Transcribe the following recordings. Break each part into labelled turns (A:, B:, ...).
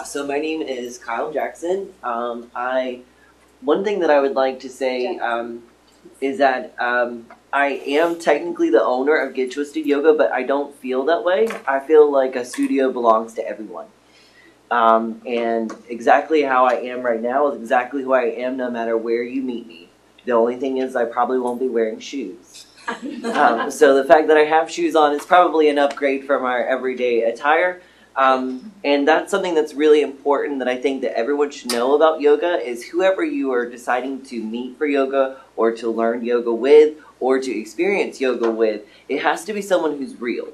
A: So my name is Kyle Jackson. One thing that I would like to say is that I am technically the owner of Get Twisted Yoga, but I don't feel that way. I feel like a studio belongs to everyone. And exactly how I am right now is exactly who I am no matter where you meet me. The only thing is I probably won't be wearing shoes. So the fact that I have shoes on is probably an upgrade from our everyday attire. And that's something that's really important that I think that everyone should know about yoga is whoever you are deciding to meet for yoga or to learn yoga with or to experience yoga with, it has to be someone who's real.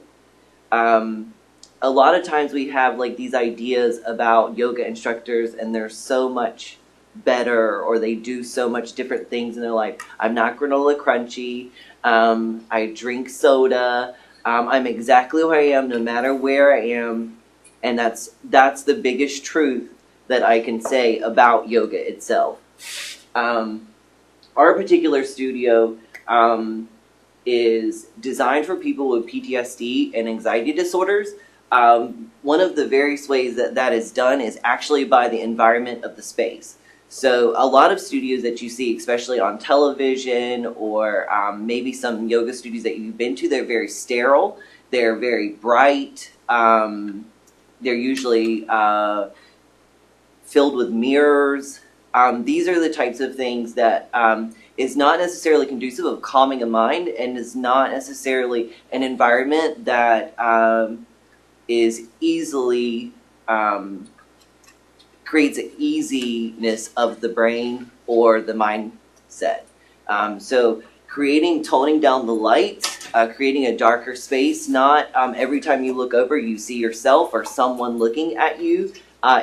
A: A lot of times we have like these ideas about yoga instructors and they're so much better or they do so much different things and they're like, I'm not granola crunchy, I drink soda, I'm exactly who I am no matter where I am. And that's the biggest truth that I can say about yoga itself. Our particular studio is designed for people with PTSD and anxiety disorders. One of the various ways that is done is actually by the environment of the space. So a lot of studios that you see, especially on television or maybe some yoga studios that you've been to, they're very sterile, they're very bright, they're usually filled with mirrors. These are the types of things that is not necessarily conducive of calming a mind and is not necessarily an environment that is easily, creates an easiness of the brain or the mindset. So toning down the lights, creating a darker space, not every time you look over you see yourself or someone looking at you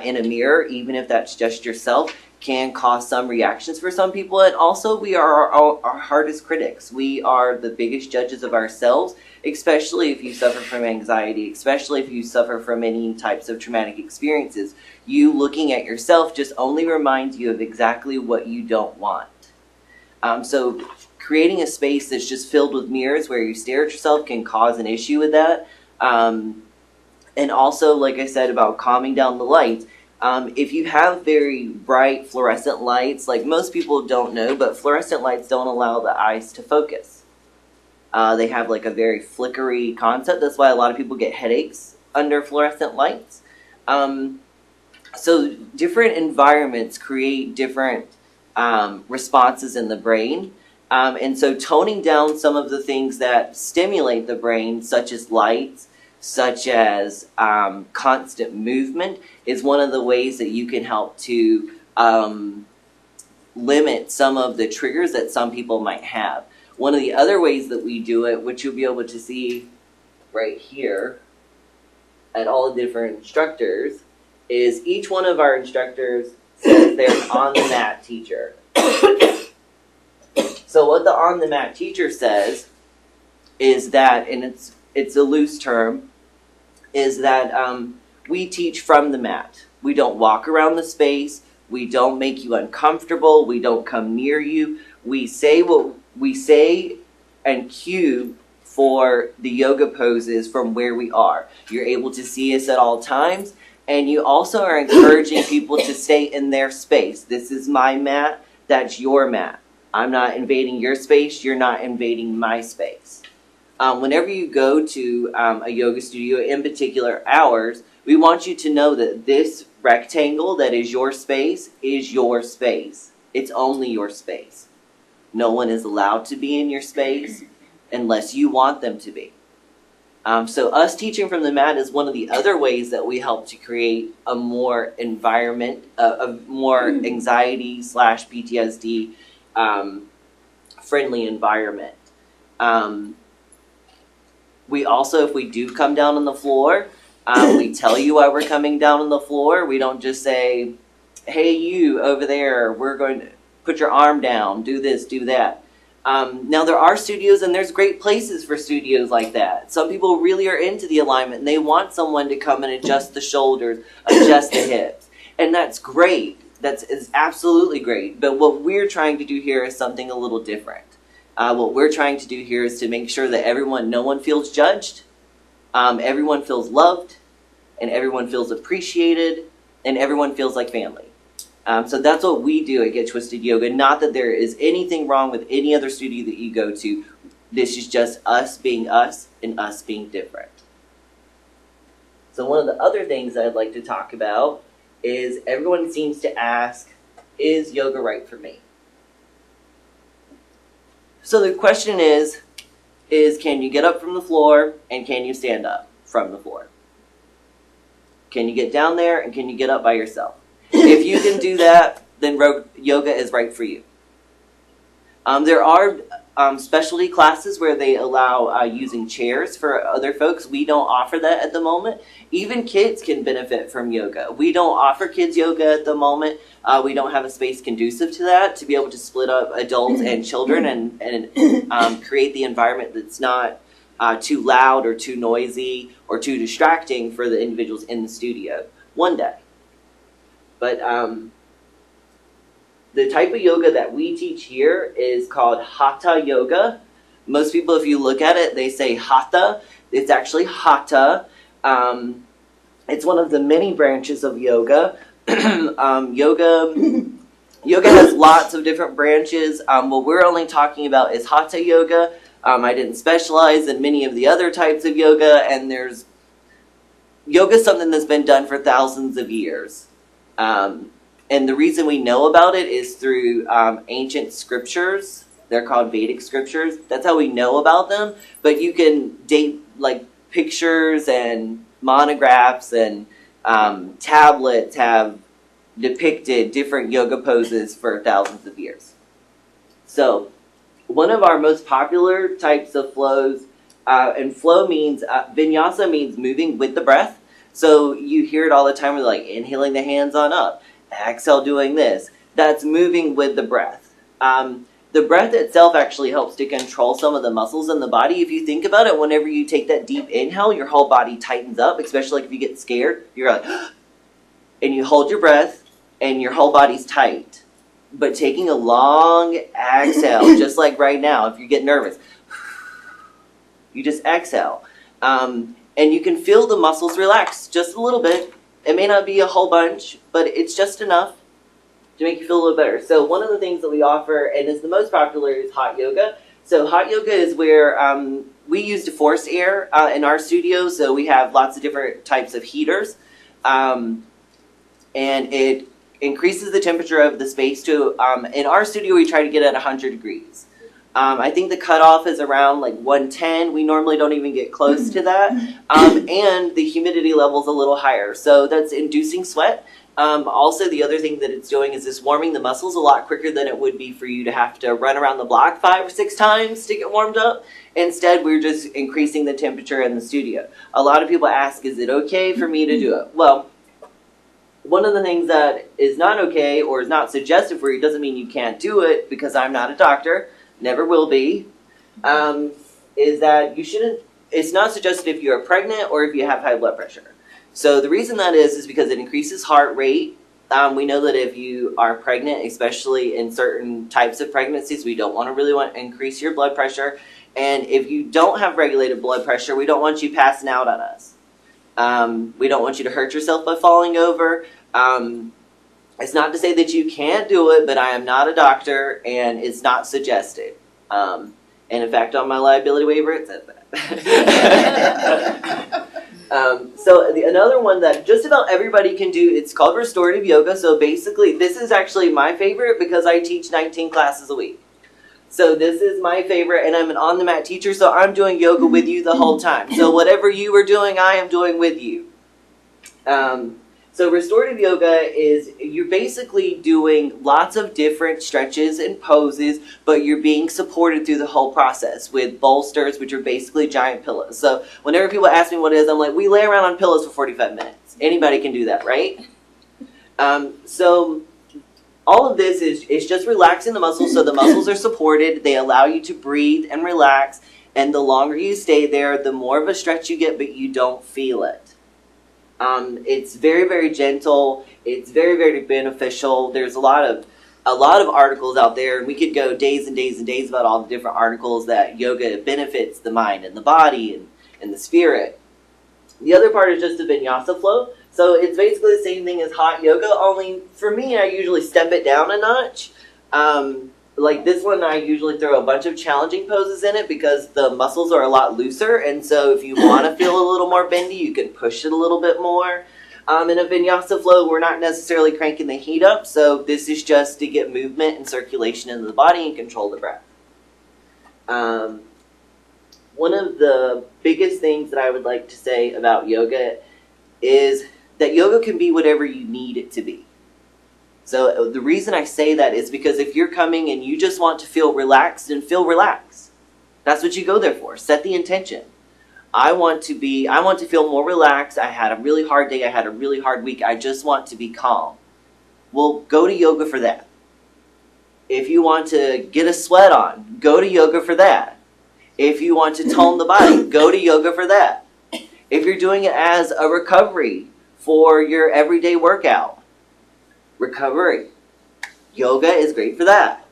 A: in a mirror, even if that's just yourself, can cause some reactions for some people. And also we are our hardest critics. We are the biggest judges of ourselves, especially if you suffer from anxiety, especially if you suffer from any types of traumatic experiences. You looking at yourself just only reminds you of exactly what you don't want. So creating a space that's just filled with mirrors where you stare at yourself can cause an issue with that. And also, like I said, about calming down the lights, if you have very bright fluorescent lights, like most people don't know, but fluorescent lights don't allow the eyes to focus. They have like a very flickery concept. That's why a lot of people get headaches under fluorescent lights. So different environments create different responses in the brain. And so toning down some of the things that stimulate the brain, such as lights, such as constant movement, is one of the ways that you can help to limit some of the triggers that some people might have. One of the other ways that we do it, which you'll be able to see right here at all the different instructors, is each one of our instructors says they're an on-the-mat teacher. So what the on-the-mat teacher says is that, and it's a loose term, is that we teach from the mat. We don't walk around the space. We don't make you uncomfortable. We don't come near you. We say what we say and cue for the yoga poses from where we are. You're able to see us at all times, and you also are encouraging people to stay in their space. This is my mat. That's your mat. I'm not invading your space. You're not invading my space. Whenever you go to a yoga studio, in particular ours, we want you to know that this rectangle that is your space is your space. It's only your space. No one is allowed to be in your space unless you want them to be. So us teaching from the mat is one of the other ways that we help to create a more environment, a more anxiety / PTSD friendly environment. We also, if we do come down on the floor, we tell you why we're coming down on the floor. We don't just say, hey, you over there, we're going to put your arm down, do this, do that. Now, there are studios, and there's great places for studios like that. Some people really are into the alignment, and they want someone to come and adjust the shoulders, adjust the hips. And that's great. Is absolutely great. But what we're trying to do here is something a little different. What we're trying to do here is to make sure that no one feels judged, everyone feels loved, and everyone feels appreciated, and everyone feels like family. So that's what we do at Get Twisted Yoga. Not that there is anything wrong with any other studio that you go to. This is just us being us and us being different. So one of the other things I'd like to talk about is everyone seems to ask, is yoga right for me? So the question is can you get up from the floor and can you stand up from the floor? Can you get down there and can you get up by yourself? If you can do that, then yoga is right for you. There are specialty classes where they allow using chairs for other folks. We don't offer that at the moment. Even kids can benefit from yoga. We don't offer kids yoga at the moment. We don't have a space conducive to that, to be able to split up adults and children and create the environment that's not too loud or too noisy or too distracting for the individuals in the studio. One day. But the type of yoga that we teach here is called Hatha Yoga. Most people, if you look at it, they say Hatha. It's actually Hatha. It's one of the many branches of yoga. Yoga has lots of different branches. What we're only talking about is Hatha Yoga. I didn't specialize in many of the other types of yoga, and yoga is something that's been done for thousands of years. And the reason we know about it is through ancient scriptures. They're called Vedic scriptures. That's how we know about them. But you can date like pictures and monographs and tablets have depicted different yoga poses for thousands of years. So one of our most popular types of flows, and flow means, vinyasa means moving with the breath. So you hear it all the time, we're like inhaling the hands on up, exhale doing this. That's moving with the breath. The breath itself actually helps to control some of the muscles in the body. If you think about it, whenever you take that deep inhale, your whole body tightens up, especially like if you get scared. You're like, and you hold your breath, and your whole body's tight. But taking a long exhale, just like right now, if you get nervous, you just exhale. And you can feel the muscles relax just a little bit. It may not be a whole bunch, but it's just enough to make you feel a little better. So one of the things that we offer, and is the most popular, is hot yoga. So hot yoga is where we use forced air in our studio. So we have lots of different types of heaters. And it increases the temperature of the space to, in our studio we try to get at 100 degrees. I think the cutoff is around like 110. We normally don't even get close to that. And the humidity level is a little higher. So that's inducing sweat. Also, the other thing that it's doing is it's warming the muscles a lot quicker than it would be for you to have to run around the block 5 or 6 times to get warmed up. Instead, we're just increasing the temperature in the studio. A lot of people ask, is it okay for me to do it? Well, one of the things that is not okay or is not suggested for you doesn't mean you can't do it, because I'm not a doctor. Never will be, is that you shouldn't, it's not suggested if you're pregnant or if you have high blood pressure. So the reason that is because it increases heart rate. We know that if you are pregnant, especially in certain types of pregnancies, we don't want to increase your blood pressure. And if you don't have regulated blood pressure, we don't want you passing out on us. We don't want you to hurt yourself by falling over. It's not to say that you can't do it, but I am not a doctor, and it's not suggested. And in fact, on my liability waiver, it says that. Another one that just about everybody can do, it's called restorative yoga. So basically, this is actually my favorite because I teach 19 classes a week. So this is my favorite, and I'm an on-the-mat teacher, so I'm doing yoga with you the whole time. So whatever you are doing, I am doing with you. So restorative yoga is, you're basically doing lots of different stretches and poses, but you're being supported through the whole process with bolsters, which are basically giant pillows. So whenever people ask me what it is, I'm like, we lay around on pillows for 45 minutes. Anybody can do that, right? So all of this is just relaxing the muscles, so the muscles are supported. They allow you to breathe and relax, and the longer you stay there, the more of a stretch you get, but you don't feel it. It's very, very gentle. It's very, very beneficial. There's a lot of articles out there, and we could go days and days and days about all the different articles that yoga benefits the mind and the body and the spirit. The other part is just the vinyasa flow. So it's basically the same thing as hot yoga, only for me, I usually step it down a notch. Like this one, I usually throw a bunch of challenging poses in it because the muscles are a lot looser. And so if you want to feel a little more bendy, you can push it a little bit more. In a vinyasa flow, we're not necessarily cranking the heat up. So this is just to get movement and circulation into the body and control the breath. One of the biggest things that I would like to say about yoga is that yoga can be whatever you need it to be. So the reason I say that is because if you're coming and you just want to feel relaxed, then feel relaxed. That's what you go there for. Set the intention. I want to feel more relaxed. I had a really hard day. I had a really hard week. I just want to be calm. Well, go to yoga for that. If you want to get a sweat on, go to yoga for that. If you want to tone the body, go to yoga for that. If you're doing it as a recovery for your everyday workout, recovery. Yoga is great for that.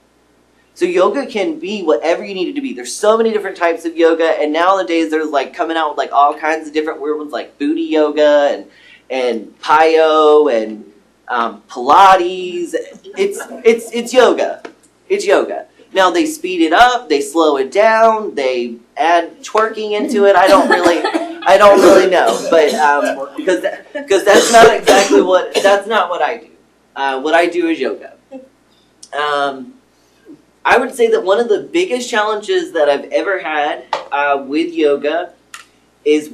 A: So yoga can be whatever you need it to be. There's so many different types of yoga, and nowadays there's like coming out with like all kinds of different weird ones like booty yoga and Pyo and Pilates. It's yoga. It's yoga. Now they speed it up, they slow it down, they add twerking into it. I don't really know, but because that's not what I do. What I do is yoga. I would say that one of the biggest challenges that I've ever had with yoga is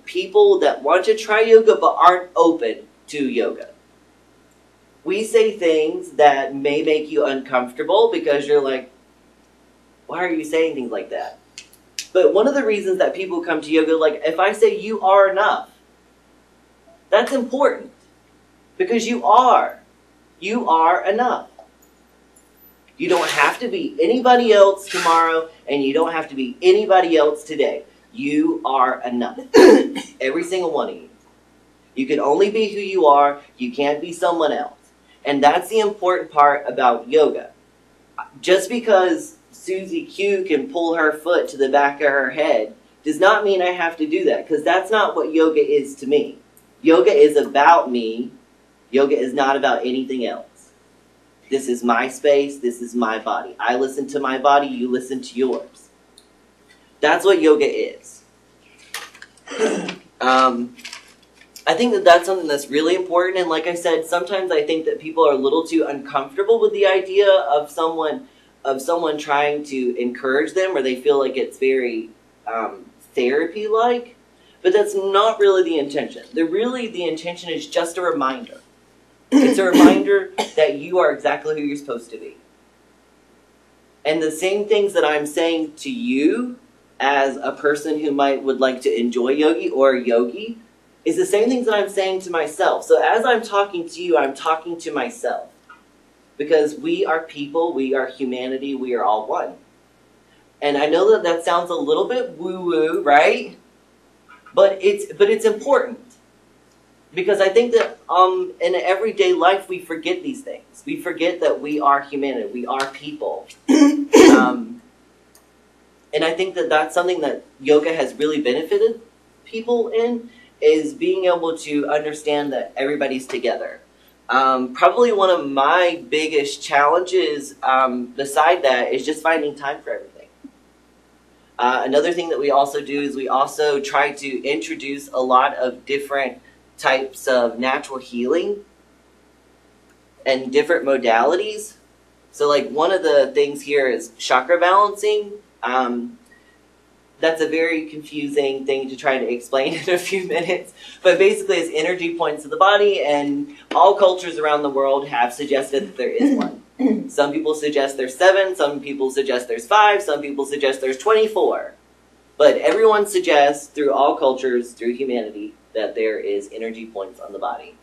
A: people that want to try yoga but aren't open to yoga. We say things that may make you uncomfortable because you're like, why are you saying things like that? But one of the reasons that people come to yoga, like if I say you are enough, that's important. Because you are enough. You don't have to be anybody else tomorrow, and you don't have to be anybody else today. You are enough. Every single one of you. You can only be who you are. You can't be someone else. And that's the important part about yoga. Just because Susie Q can pull her foot to the back of her head does not mean I have to do that, because that's not what yoga is to me. Yoga is about me. Yoga is not about anything else. This is my space. This is my body. I listen to my body. You listen to yours. That's what yoga is. I think that that's something that's really important. And like I said, sometimes I think that people are a little too uncomfortable with the idea of someone trying to encourage them, or they feel like it's very therapy-like. But that's not really the intention. The intention is just a reminder. It's a reminder that you are exactly who you're supposed to be. And the same things that I'm saying to you as a person who would like to enjoy yogi or yogi is the same things that I'm saying to myself. So as I'm talking to you, I'm talking to myself. Because we are people, we are humanity, we are all one. And I know that sounds a little bit woo-woo, right? But it's important. Because I think that in everyday life we forget these things. We forget that we are humanity, we are people. And I think that that's something that yoga has really benefited people in, is being able to understand that everybody's together. Probably one of my biggest challenges beside that is just finding time for everything. Another thing that we also do is we also try to introduce a lot of different types of natural healing and different modalities. So like one of the things here is chakra balancing. That's a very confusing thing to try to explain in a few minutes. But basically it's energy points of the body, and all cultures around the world have suggested that there is one. Some people suggest there's 7, some people suggest there's 5, some people suggest there's 24. But everyone suggests, through all cultures, through humanity, that there is energy points on the body.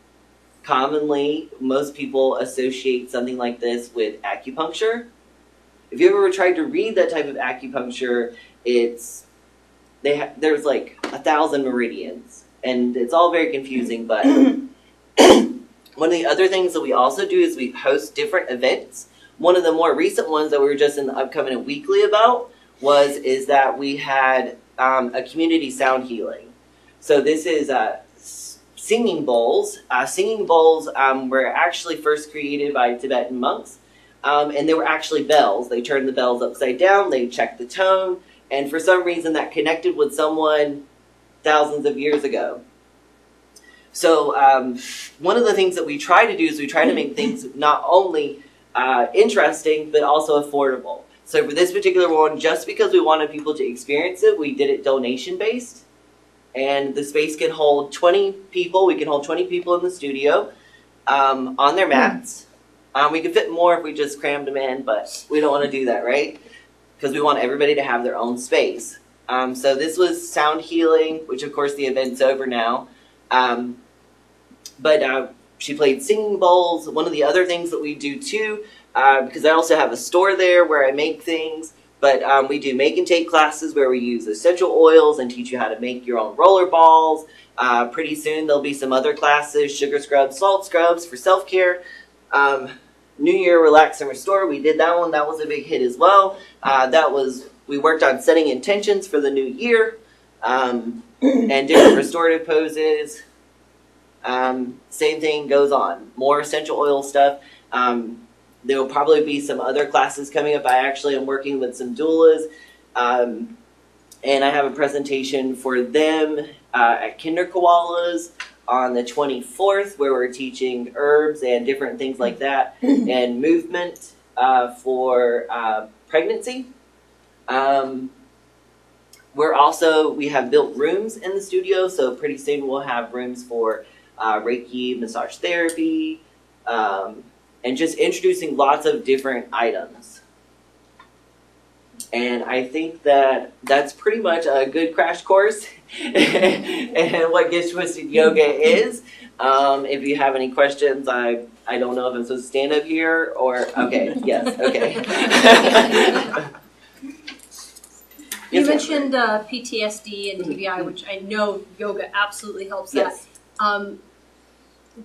A: Commonly, most people associate something like this with acupuncture. If you ever tried to read that type of acupuncture, there's like 1,000 meridians, and it's all very confusing. But one of the other things that we also do is we host different events. One of the more recent ones that we were just in the upcoming weekly about is that we had a community sound healing. So this is singing bowls. Singing bowls were actually first created by Tibetan monks, and they were actually bells. They turned the bells upside down, they checked the tone, and for some reason that connected with someone thousands of years ago. So one of the things that we try to do is we try to make things not only interesting, but also affordable. So for this particular one, just because we wanted people to experience it, we did it donation-based. And the space can hold 20 people. We can hold 20 people in the studio on their mats. We could fit more if we just crammed them in, but we don't want to do that, right? Because we want everybody to have their own space. So this was sound healing, which of course the event's over now. But she played singing bowls. One of the other things that we do too, because I also have a store there where I make things, but we do make and take classes where we use essential oils and teach you how to make your own roller balls. Pretty soon there'll be some other classes, sugar scrubs, salt scrubs for self-care. New Year Relax and Restore, we did that one. That was a big hit as well. We worked on setting intentions for the new year and different restorative poses. Same thing goes on. More essential oil stuff. There will probably be some other classes coming up. I actually am working with some doulas. And I have a presentation for them at Kinder Koalas on the 24th, where we're teaching herbs and different things like that, and movement for pregnancy. We have built rooms in the studio, so pretty soon we'll have rooms for Reiki, massage therapy, and just introducing lots of different items. And I think that that's pretty much a good crash course and what Get Twisted Yoga is. If you have any questions, I don't know if I'm supposed to stand up here or, okay, yes, okay.
B: You mentioned PTSD and TBI, which I know yoga absolutely helps that.
A: Yes.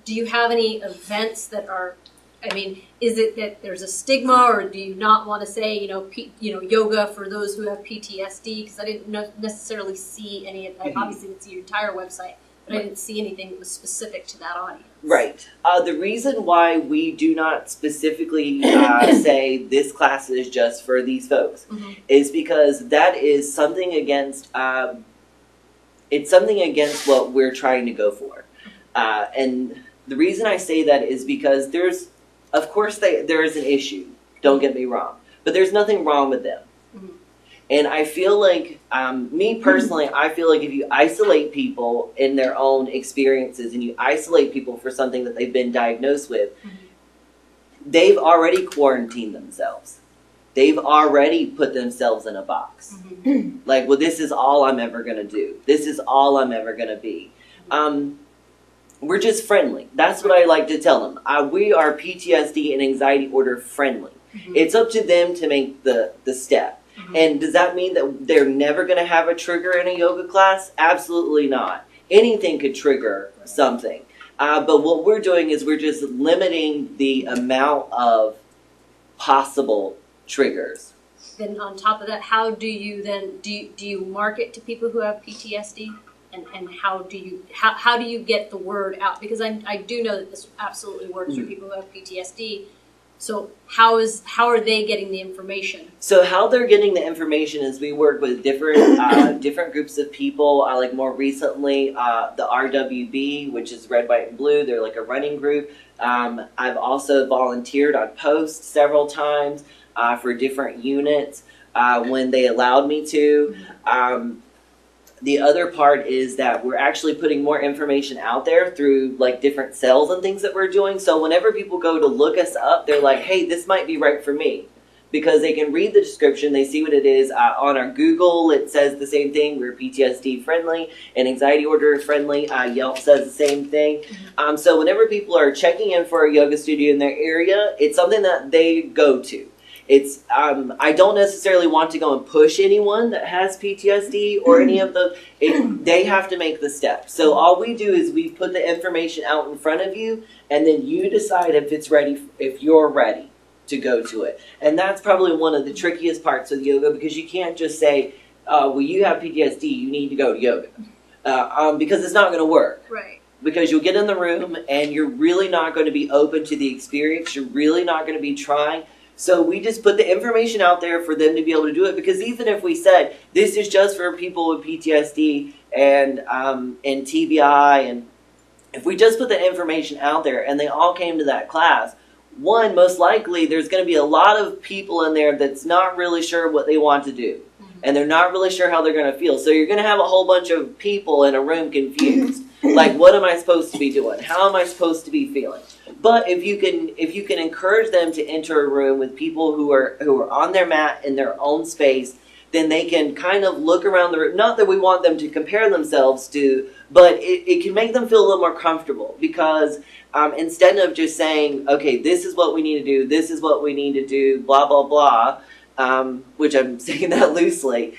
B: Do you have any events that are, I mean, is it that there's a stigma, or do you not want to say, yoga for those who have PTSD? Because I didn't necessarily see any, obviously it's your entire website, but I didn't see anything that was specific to that audience.
A: Right. The reason why we do not specifically say this class is just for these folks is because that is something against, it's something against what we're trying to go for. And the reason I say that is because of course there is an issue, don't get me wrong, but there's nothing wrong with them. And I feel like, me personally, I feel like if you isolate people in their own experiences and you isolate people for something that they've been diagnosed with, they've already quarantined themselves. They've already put themselves in a box. Like, well, this is all I'm ever going to do. This is all I'm ever going to be. We're just friendly. That's what I like to tell them. We are PTSD and anxiety order friendly. It's up to them to make the step. And does that mean that they're never going to have a trigger in a yoga class? Absolutely not. Anything could trigger something. But what we're doing is we're just limiting the amount of possible triggers.
B: Then on top of that, how do you then, do you market to people who have PTSD? And how do you get the word out? Because I do know that this absolutely works for people who have PTSD. So how are they getting the information? So
A: how they're getting the information is we work with different different groups of people. Like more recently, the RWB, which is Red, White, and Blue. They're like a running group. I've also volunteered on post several times for different units when they allowed me to. The other part is that we're actually putting more information out there through like different sales and things that we're doing. So whenever people go to look us up, they're like, hey, this might be right for me. Because they can read the description, they see what it is. On our Google, it says the same thing. We're PTSD friendly and anxiety order friendly. Yelp says the same thing. So whenever people are checking in for a yoga studio in their area, it's something that they go to. It's I don't necessarily want to go and push anyone that has PTSD or any of the. They have to make the step. So all we do is we put the information out in front of you, and then you decide if it's ready. If you're ready to go to it, and that's probably one of the trickiest parts of yoga because you can't just say, "Well, you have PTSD, you need to go to yoga," because it's not going to work.
B: Right.
A: because you'll get in the room and you're really not going to be open to the experience. You're really not going to be trying. So we just put the information out there for them to be able to do it, because even if we said this is just for people with PTSD and TBI, and if we just put the information out there and they all came to that class, one, most likely there's going to be a lot of people in there that's not really sure what they want to do. And they're not really sure how they're going to feel. So you're going to have a whole bunch of people in a room confused. Like, what am I supposed to be doing? How am I supposed to be feeling? But if you can encourage them to enter a room with people who are on their mat in their own space, then they can kind of look around the room. Not that we want them to compare themselves to, but it can make them feel a little more comfortable, because instead of just saying, okay, this is what we need to do, this is what we need to do, blah, blah, blah, which I'm saying that loosely,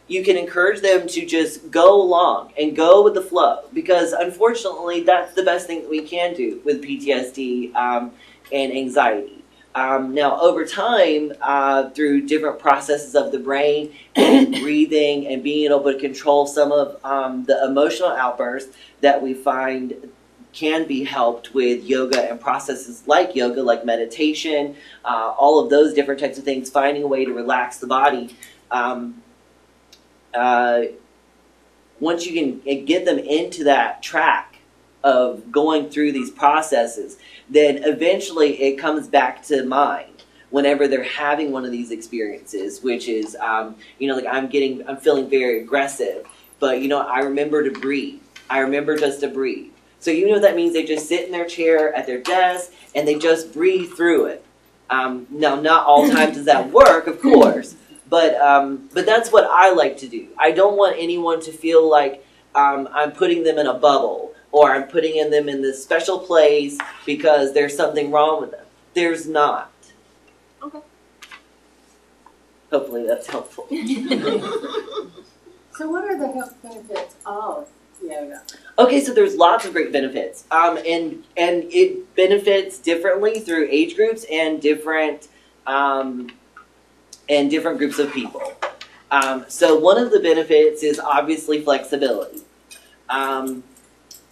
A: you can encourage them to just go along and go with the flow, because unfortunately that's the best thing that we can do with PTSD and anxiety. Now, over time, through different processes of the brain and breathing and being able to control some of the emotional outbursts that we find can be helped with yoga and processes like yoga, like meditation, all of those different types of things, finding a way to relax the body. Once you can get them into that track of going through these processes, then eventually it comes back to mind whenever they're having one of these experiences, which is, like I'm feeling very aggressive, but I remember to breathe. I remember just to breathe. So that means they just sit in their chair at their desk and they just breathe through it. Now, not all times does that work, of course, but that's what I like to do. I don't want anyone to feel like I'm putting them in a bubble, or I'm putting them in this special place because there's something wrong with them. There's not.
B: Okay.
A: Hopefully that's helpful.
C: So what are the health benefits of yoga?
A: Okay, so there's lots of great benefits, and it benefits differently through age groups and different groups of people. So one of the benefits is obviously flexibility.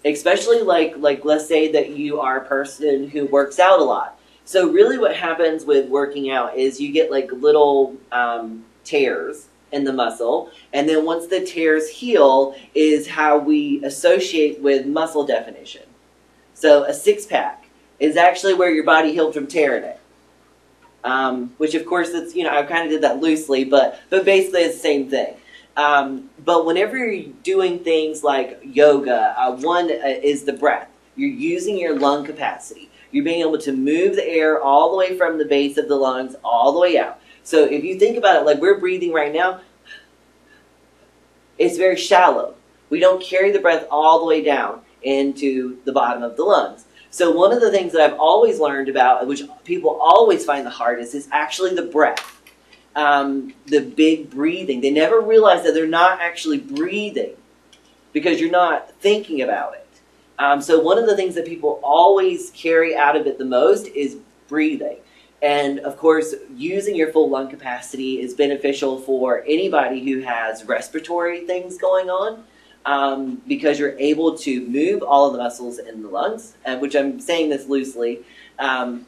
A: Especially like let's say that you are a person who works out a lot. So really what happens with working out is you get like little tears in the muscle, and then once the tears heal is how we associate with muscle definition. So a six-pack is actually where your body healed from tearing it. Which of course it's, I kind of did that loosely, but basically it's the same thing. But whenever you're doing things like yoga, one is the breath. You're using your lung capacity. You're being able to move the air all the way from the base of the lungs all the way out. So if you think about it, like we're breathing right now, it's very shallow. We don't carry the breath all the way down into the bottom of the lungs. So one of the things that I've always learned about, which people always find the hardest, is actually the breath. The big breathing. They never realize that they're not actually breathing because you're not thinking about it. So one of the things that people always carry out of it the most is breathing. And of course, using your full lung capacity is beneficial for anybody who has respiratory things going on, because you're able to move all of the muscles in the lungs, which I'm saying this loosely, and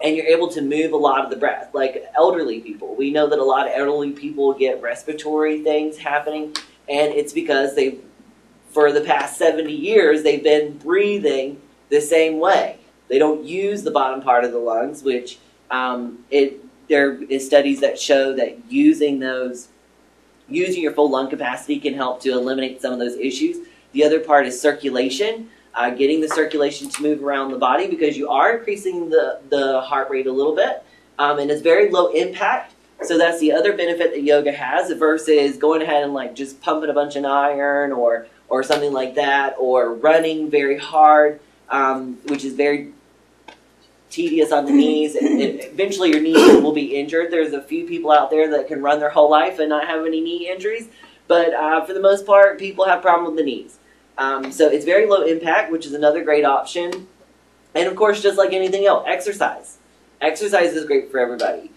A: you're able to move a lot of the breath. Like elderly people, we know that a lot of elderly people get respiratory things happening, and it's because for the past 70 years, they've been breathing the same way. They don't use the bottom part of the lungs, which there is studies that show that using your full lung capacity can help to eliminate some of those issues. The other part is circulation, getting the circulation to move around the body, because you are increasing the heart rate a little bit, and it's very low impact. So that's the other benefit that yoga has versus going ahead and like just pumping a bunch of iron or something like that, or running very hard, which is very tedious on the knees, and eventually your knees will be injured. There's a few people out there that can run their whole life and not have any knee injuries, but for the most part, people have problems with the knees. So it's very low impact, which is another great option. And of course, just like anything else, exercise. Exercise is great for everybody.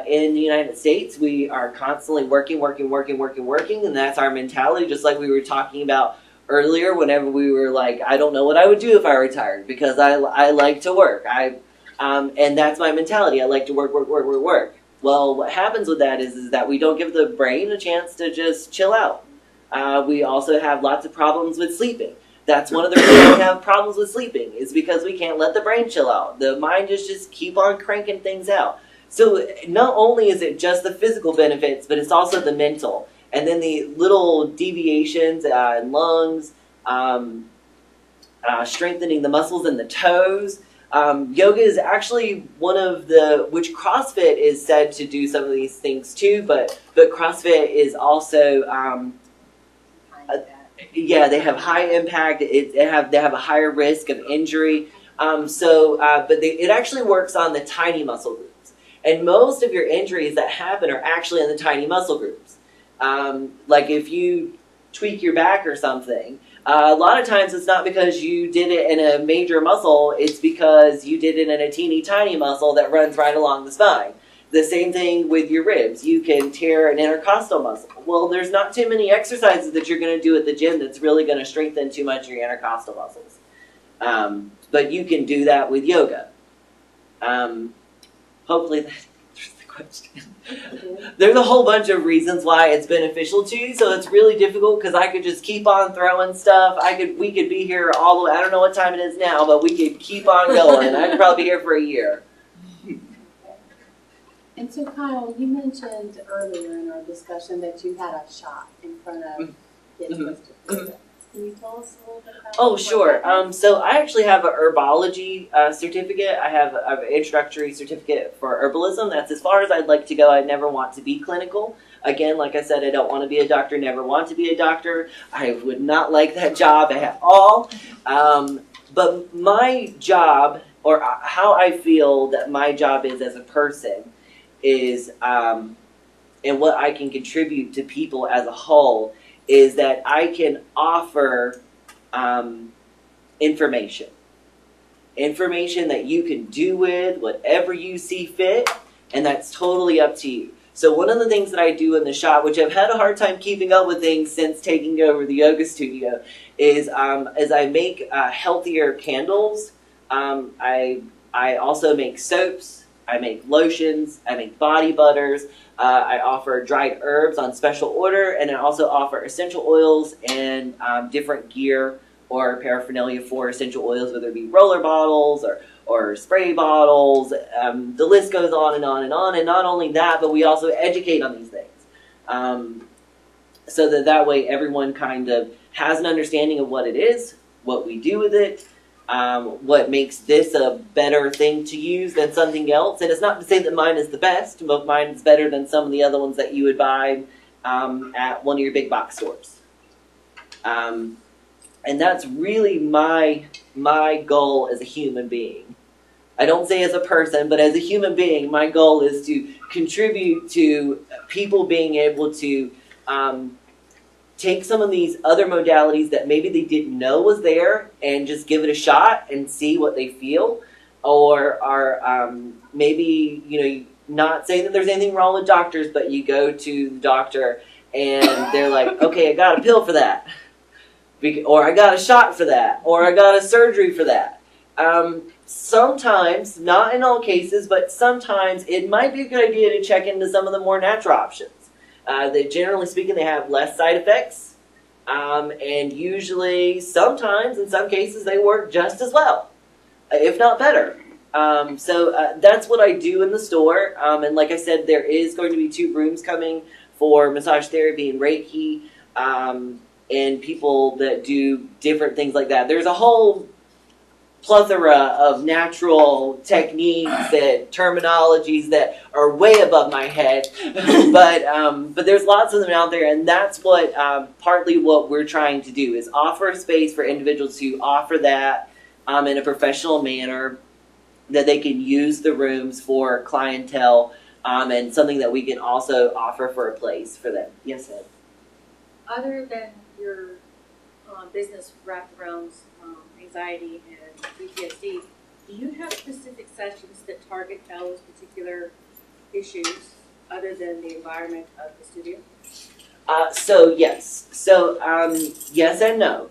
A: In the United States, we are constantly working, and that's our mentality, just like we were talking about earlier, whenever we were like, I don't know what I would do if I retired, because I like to work. And that's my mentality. I like to work. Well, what happens with that is that we don't give the brain a chance to just chill out. We also have lots of problems with sleeping. That's one of the reasons we have problems with sleeping, is because we can't let the brain chill out. The mind just keep on cranking things out. So not only is it just the physical benefits, but it's also the mental. And then the little deviations in lungs, strengthening the muscles in the toes. Yoga is actually one of which CrossFit is said to do some of these things too, but CrossFit is also, they have high impact. They have a higher risk of injury. It actually works on the tiny muscle groups. And most of your injuries that happen are actually in the tiny muscle groups. Like if you tweak your back or something, a lot of times it's not because you did it in a major muscle, it's because you did it in a teeny tiny muscle that runs right along the spine. The same thing with your ribs. You can tear an intercostal muscle. Well, there's not too many exercises that you're going to do at the gym that's really going to strengthen too much of your intercostal muscles. But you can do that with yoga. Hopefully that answers the question. There's a whole bunch of reasons why it's beneficial to you, so it's really difficult because I could just keep on throwing stuff. We could be here all the way. I don't know what time it is now, but we could keep on going. I'd probably be here for a year.
C: And so, Kyle, you mentioned earlier in our discussion that you had a shot in front of Get Twisted Yoga. Can you tell us a little bit about
A: Oh, sure. So I actually have an herbology certificate. I have an introductory certificate for herbalism. That's as far as I'd like to go. I never want to be clinical. Again, like I said, I don't want to be a doctor, never want to be a doctor. I would not like that job at all. But my job, or how I feel that my job is as a person, is, and what I can contribute to people as a whole, is that I can offer information. Information that you can do with whatever you see fit, and that's totally up to you. So one of the things that I do in the shop, which I've had a hard time keeping up with things since taking over the yoga studio, is I make healthier candles. I also make soaps. I make lotions. I make body butters. I offer dried herbs on special order, and I also offer essential oils and different gear or paraphernalia for essential oils, whether it be roller bottles or spray bottles. The list goes on and on and on. And not only that, but we also educate on these things, so that way everyone kind of has an understanding of what it is, what we do with it, what makes this a better thing to use than something else. And it's not to say that mine is the best, but mine is better than some of the other ones that you would buy at one of your big box stores. And that's really my goal as a human being. I don't say as a person, but as a human being, my goal is to contribute to people being able to take some of these other modalities that maybe they didn't know was there and just give it a shot and see what they feel. Or are maybe, not saying that there's anything wrong with doctors, but you go to the doctor and they're like, okay, I got a pill for that. Or I got a shot for that. Or I got a surgery for that. Sometimes, not in all cases, but sometimes it might be a good idea to check into some of the more natural options. Generally speaking, they have less side effects, and usually, sometimes, in some cases, they work just as well, if not better. So that's what I do in the store, and like I said, there is going to be 2 rooms coming for massage therapy and Reiki, and people that do different things like that. There's a whole plethora of natural techniques and terminologies that are way above my head, but there's lots of them out there, and that's what partly what we're trying to do is offer a space for individuals to offer that in a professional manner, that they can use the rooms for clientele, and something that we can also offer for a place for them. Yes, Ed?
D: Other than your business wrapped around anxiety and PTSD, do you have specific sessions that target those particular issues other than the environment of the studio?
A: So yes. So yes and no.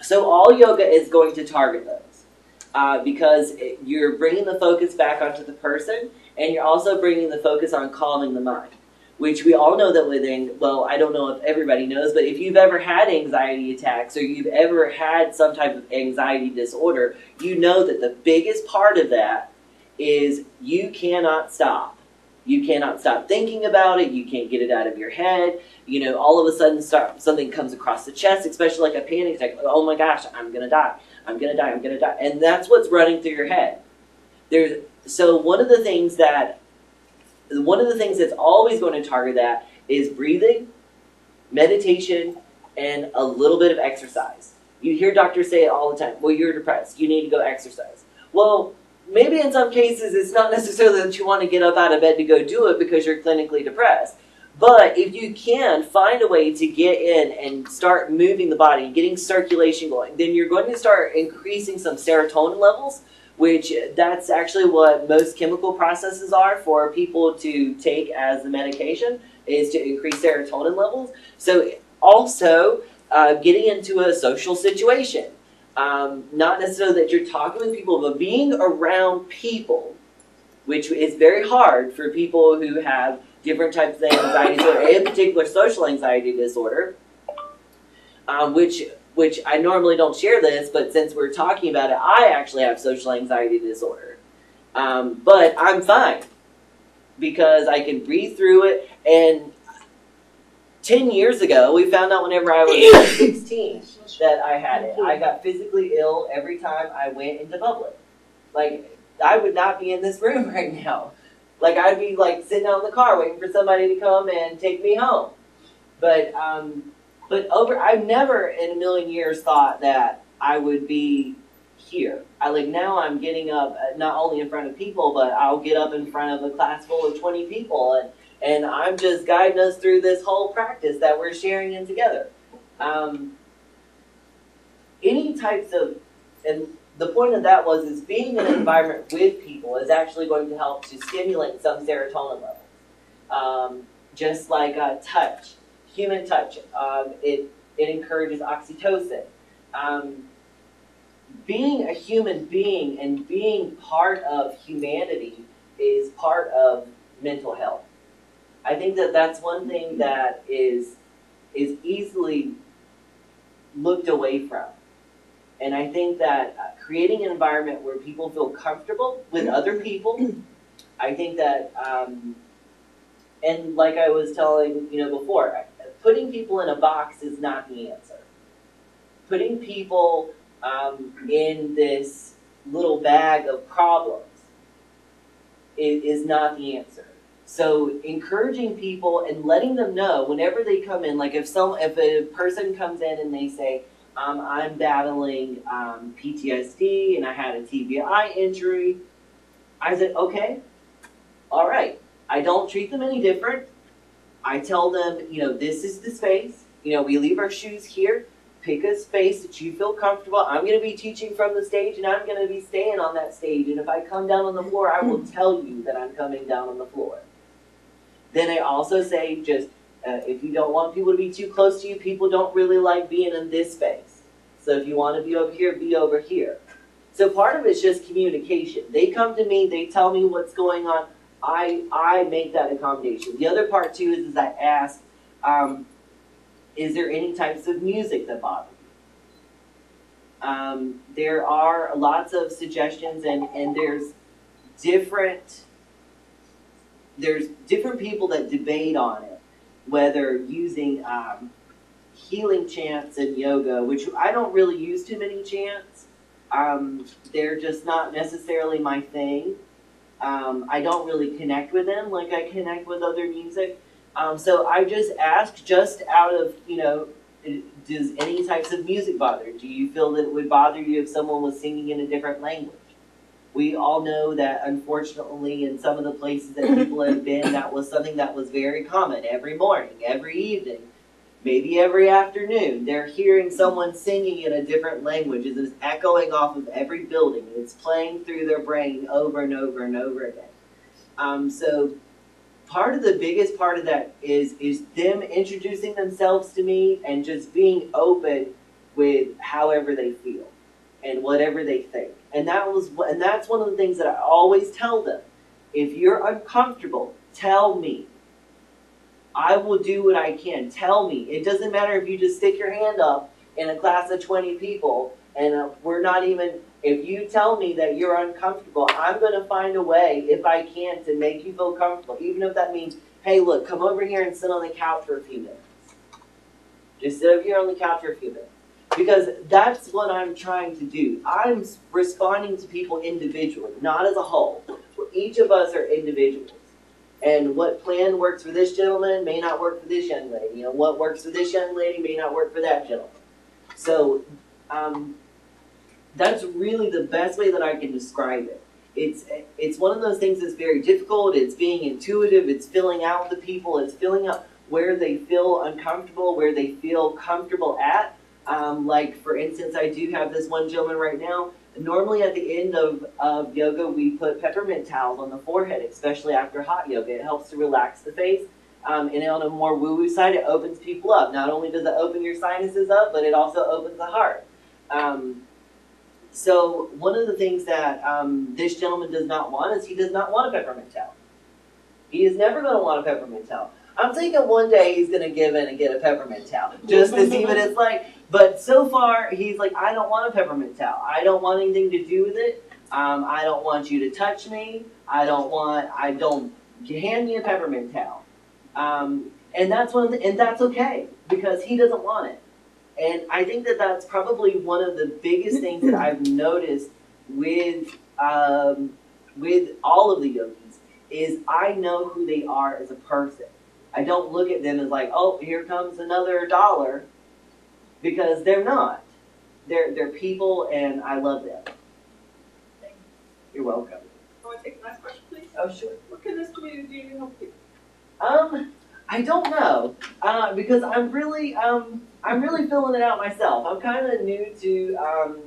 A: So all yoga is going to target those because you're bringing the focus back onto the person, and you're also bringing the focus on calming the mind, which we all know that within, well, I don't know if everybody knows, but if you've ever had anxiety attacks or you've ever had some type of anxiety disorder, you know that the biggest part of that is you cannot stop. You cannot stop thinking about it. You can't get it out of your head. You know, all of a sudden something comes across the chest, especially like a panic attack. Like, oh my gosh, I'm going to die. I'm going to die. I'm going to die. And that's what's running through your head. So one of the things that's always going to target that is breathing, meditation, and a little bit of exercise. You hear doctors say it all the time. Well, you're depressed. You need to go exercise. Well, maybe in some cases it's not necessarily that you want to get up out of bed to go do it because you're clinically depressed. But if you can find a way to get in and start moving the body, getting circulation going, then you're going to start increasing some serotonin levels, which that's actually what most chemical processes are for people to take as the medication, is to increase serotonin levels. So also getting into a social situation. Not necessarily that you're talking with people, but being around people, which is very hard for people who have different types of anxiety disorder, in particular social anxiety disorder, which I normally don't share this, but since we're talking about it, I actually have social anxiety disorder. But I'm fine because I can breathe through it. And 10 years ago, we found out whenever I was 16 that I had it. I got physically ill every time I went into public. Like, I would not be in this room right now. Like, I'd be, like, sitting out in the car waiting for somebody to come and take me home. But I've never in a million years thought that I would be here. Now I'm getting up, not only in front of people, but I'll get up in front of a class full of 20 people, and I'm just guiding us through this whole practice that we're sharing in together. Any types of, and the point of that is being in an environment with people is actually going to help to stimulate some serotonin levels. Just like touch, human touch, it encourages oxytocin. Being a human being and being part of humanity is part of mental health. I think that that's one thing that is easily looked away from. And I think that creating an environment where people feel comfortable with other people, I think that, and like I was telling before, putting people in a box is not the answer. Putting people in this little bag of problems is not the answer. So encouraging people and letting them know whenever they come in, like if a person comes in and they say, I'm battling PTSD and I had a TBI injury, I said, okay, all right. I don't treat them any different. I tell them, this is the space. We leave our shoes here. Pick a space that you feel comfortable. I'm going to be teaching from the stage, and I'm going to be staying on that stage. And if I come down on the floor, I will tell you that I'm coming down on the floor. Then I also say, just if you don't want people to be too close to you, people don't really like being in this space. So if you want to be over here, be over here. So part of it is just communication. They come to me, they tell me what's going on. I make that accommodation. The other part too is I ask, is there any types of music that bother you? There are lots of suggestions, and there's different people that debate on it, whether using healing chants in yoga, which I don't really use too many chants. They're just not necessarily my thing. I don't really connect with them like I connect with other music. So I just ask, just out of, does any types of music bother? Do you feel that it would bother you if someone was singing in a different language? We all know that, unfortunately, in some of the places that people have been, that was something that was very common. Every morning, every evening, maybe every afternoon, they're hearing someone singing in a different language. It's echoing off of every building. It's playing through their brain over and over and over again. So the biggest part of that is them introducing themselves to me and just being open with however they feel and whatever they think. And that's one of the things that I always tell them. If you're uncomfortable, tell me. I will do what I can. Tell me. It doesn't matter if you just stick your hand up in a class of 20 people and we're not even, if you tell me that you're uncomfortable, I'm going to find a way, if I can, to make you feel comfortable. Even if that means, hey, look, come over here and sit on the couch for a few minutes. Just sit over here on the couch for a few minutes. Because that's what I'm trying to do. I'm responding to people individually, not as a whole. Each of us are individuals. And what plan works for this gentleman may not work for this young lady. What works for this young lady may not work for that gentleman. So that's really the best way that I can describe it. It's one of those things that's very difficult. It's being intuitive. It's filling out the people. It's filling out where they feel uncomfortable, where they feel comfortable at. Like, for instance, I do have this one gentleman right now. Normally at the end of yoga, we put peppermint towels on the forehead, especially after hot yoga. It helps to relax the face. And on a more woo-woo side, it opens people up. Not only does it open your sinuses up, but it also opens the heart. So one of the things that this gentleman does not want is he does not want a peppermint towel. He is never going to want a peppermint towel. I'm thinking one day he's going to give in and get a peppermint towel just to see what it's like. But so far, he's like, I don't want a peppermint towel. I don't want anything to do with it. I don't want you to touch me. Hand me a peppermint towel. And that's and that's okay because he doesn't want it. And I think that that's probably one of the biggest things that I've noticed with all of the yogis is I know who they are as a person. I don't look at them as like, oh, here comes another $1, because they're not. They're people, and I love them. You're welcome.
E: I want to take the last question, please.
A: Oh, sure.
E: What can this community do to help you?
A: I don't know, because I'm really filling it out myself. I'm kind of new to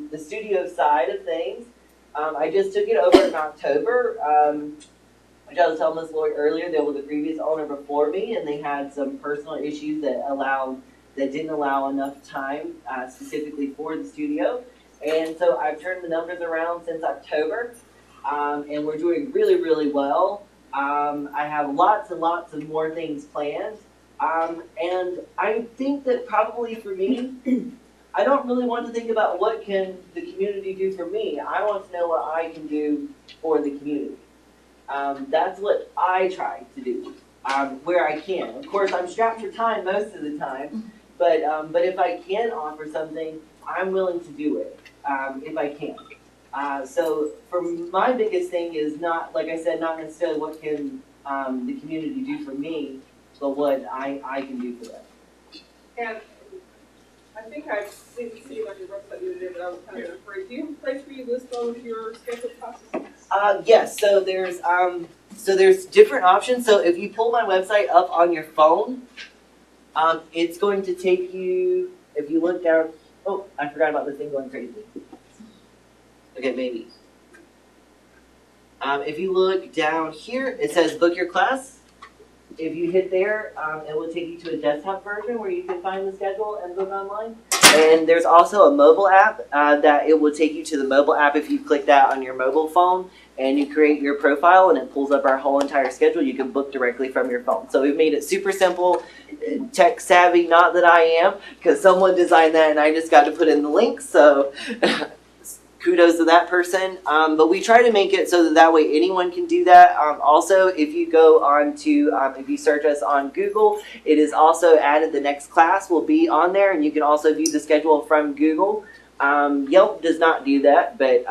A: the studio side of things. I just took it over in October. Which I was telling Ms. Lloyd earlier, there was a previous owner before me, and they had some personal issues that didn't allow enough time specifically for the studio. And so I've turned the numbers around since October, and we're doing really, really well. I have lots and lots of more things planned, and I think that probably for me, I don't really want to think about what can the community do for me. I want to know what I can do for the community. That's what I try to do, where I can. Of course, I'm strapped for time most of the time, but if I can offer something, I'm willing to do it, if I can. So for my biggest thing is not, like I said, not necessarily what can the community do for me, but what I can do for them.
E: And I think I didn't see it on your website the other day, but I was kind of afraid. Do you have a place where you list all of your scheduled classes?
A: Yes, so there's different options. So if you pull my website up on your phone, it's going to take you, if you look down, oh, I forgot about this thing going crazy. Okay, maybe. If you look down here, it says book your class. If you hit there, it will take you to a desktop version where you can find the schedule and book online. And there's also a mobile app that it will take you to the mobile app if you click that on your mobile phone and you create your profile and it pulls up our whole entire schedule. You can book directly from your phone. So we've made it super simple, tech savvy, not that I am, because someone designed that and I just got to put in the links. So kudos to that person. But we try to make it so that way anyone can do that. Also, if you go on to, if you search us on Google, it is also added the next class will be on there, and you can also view the schedule from Google. Yelp does not do that, but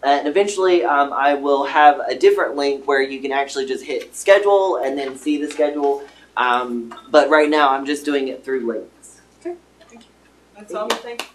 A: and eventually I will have a different link where you can actually just hit schedule and then see the schedule. But right now I'm just doing it through links.
E: Okay, thank you. That's all. Thank you.